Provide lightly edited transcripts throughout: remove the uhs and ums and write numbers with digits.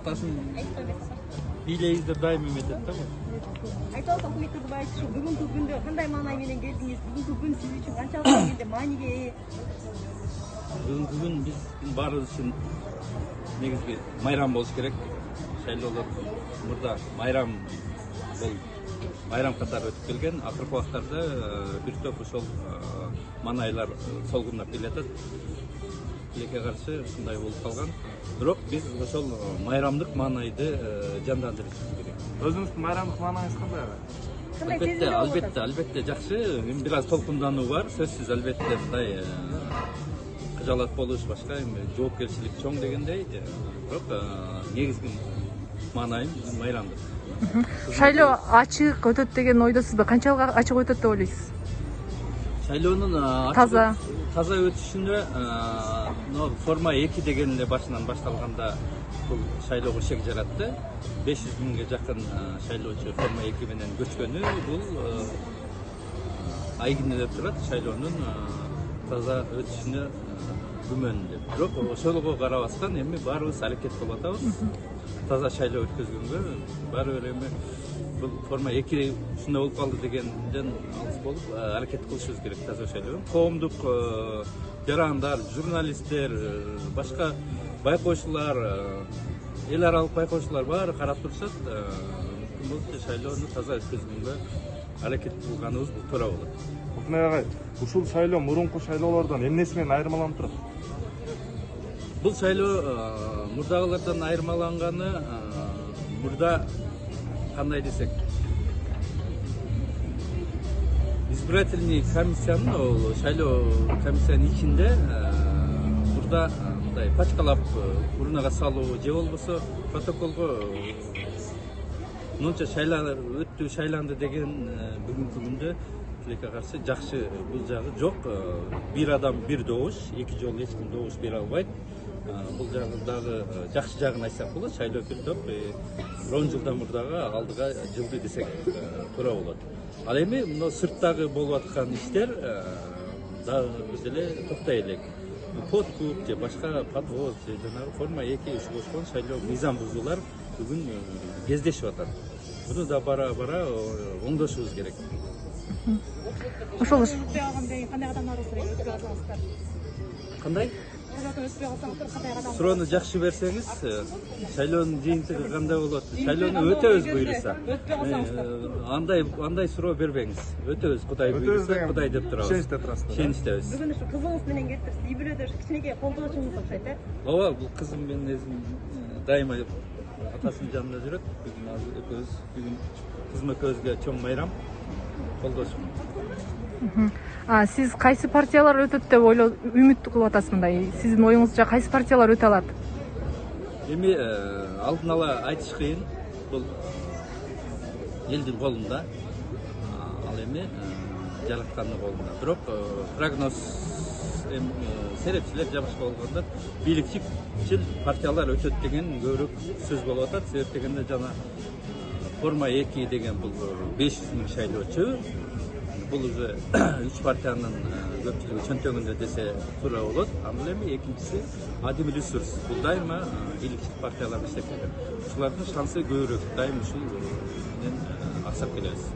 атасын бийлейбиз деп дайым эметет да бул. Айтып Ахмет Турбаев ушу бүгүнкү күндө кандай маанай менен келдиңиз? Бүгүнкү күн сиз үчүн канчалык деңгээлде мааниге ээ? Бүгүнкү күн биз баарыбыз үчүн негизги майрам болуш керек. Шайлоолор мурда майрам бул майрам катары өтүп келген. Акыркы убактарда бир топ ошол маанайлар солгундап келатат. Тилекке каршы ушундай болуп калган. Бирок биз ошол майрамдык маанайды жандандырышыбыз керек. Өзүңүздүн майрамдык маанайыңыз кандай? Албетте жакшы. Бир аз толкундануу бар. Сөзсүз албетте мындай кыжалат болуш башка жоопкерчилик чоң дегендей. Бирок негизги маанайым майрамдык. Шайлоо ачык өтөт деген ойдосузбу? Канчалык ачык өтөт деп ойлойсуз? Шайлоонун таза өтүшүнө форма 2 деген эле башынан башталганда бул шайлоого шек жаратты. 500 миңге жакын шайлоочу форма 2 менен көчкөнү бул айгинелеп турат шайлоонун таза өтүшүнө күмөндүү. Бирок ошого карабастан эми баарыбыз аракет кылып атабыз. Таза шайлоо өткөзгөнгө баары эми бул форма 2 ушундай болуп калды дегенден алыс болуп аракет кылышыбыз керек таза шайлоо. Коомдук жарандар, журналисттер, башка байкоочулар, эл аралык байкоочулар баары карап турушат. Бул шайлоону таза өткөзгөнгө аракет кылганыбыз бул туура болот. Укмай агай, ушул шайлоо мурунку шайлоолордон эмнеси менен айырмаланып турат? Бул шайлоо мурдагылардан айырмаланганы мурда кандай десек избирательный комиссиянын шайлоо комиссиянын ичинде мурда мындай пачкалап урнага салуу же болбосо протоколго мынча өттү шайланды деген бүгүнкү күндө тилекке каршы жакшы бул жагы жок. Бир адам бир добуш, 2 жолу эч ким добуш бере албайт. Бул жагы дагы жакшы жагын айтсак болот. Шайлоо өтүп 10 жылдан мурдагы алдыга жылды десек туура болот. Ал эми мына сырттагы болуп аткан иштер дагы биз эле токтой элек. Подкуп же башка подвоз же жанагы форма 2 иши кошкон шайлоо мыйзам бузуулар бүгүн кездешип атат. Буну да бара оңдошубуз керек. Ошол Өтпөй калгандай кандай кадамдар алсаңыз өтпөй калсаңыздар? Кандай? Өтпөй калсаңыздар кандай кадам? Суроону жакшы берсеңиз, шайлоонун жыйынтыгы кандай болот? Шайлоону өтөбүз буйруса. Өтпөй калсаңыздар. Андай суроо бербеңиз. Өтөбүз, Кудай буйруса, Кудай деп турабыз. Ишеничте турасыздар. Ишеничтебиз. Бүгүн ушу кызыңыз менен кеттиңиз. Үй бүлөдө кичинекей колдоочуңуз окшойт, Ооба, бул кызым менен өзүм дайыма атасынын жанында жүрөт. Бүгүн кызым экөөбүзгө чоң майрам. Колдошум. Сиз кайсы партиялар өтөт деп үмүт кылып атасыз мындай? Сиздин оюңузча кайсы партиялар өтө алат? Эми алдын ала айтыш кыйын. Бул элдин колунда. Ал эми жараткандын колунда. Бирок прогноз серепчилер жабышка болгондо бийликчил партиялар өтөт деген көбүрөөк сөз болуп атат. Себеп дегенде жана форма 2 деген бул 500 миң шайлоочу. Бул уже 3 партиянын көпчүлүгү чөнтөгүндө десе туура болот. Анда эми экинчиси адим ресурс. Бул дайыма бийликчил партиялар эсептелет. Ушулардын шансы көбүрөөк. Дайым ушул менен аксап келебиз.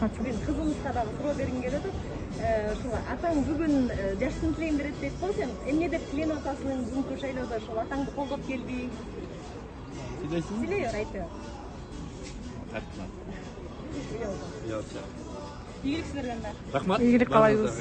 Мен кызыңызга дагы суроо бергим келет. Ушул атаң бүгүн жаштын тилейин берет дейт го, сен эмне деп тиленип атасың бүгүнкү шайлоодо? Ушул атаңды колдоп келди. Тилейсиңби? Тилейбер айтып. Рахмат. Ийгилик силерге. Рахмат. Ийгилик каалайбыз.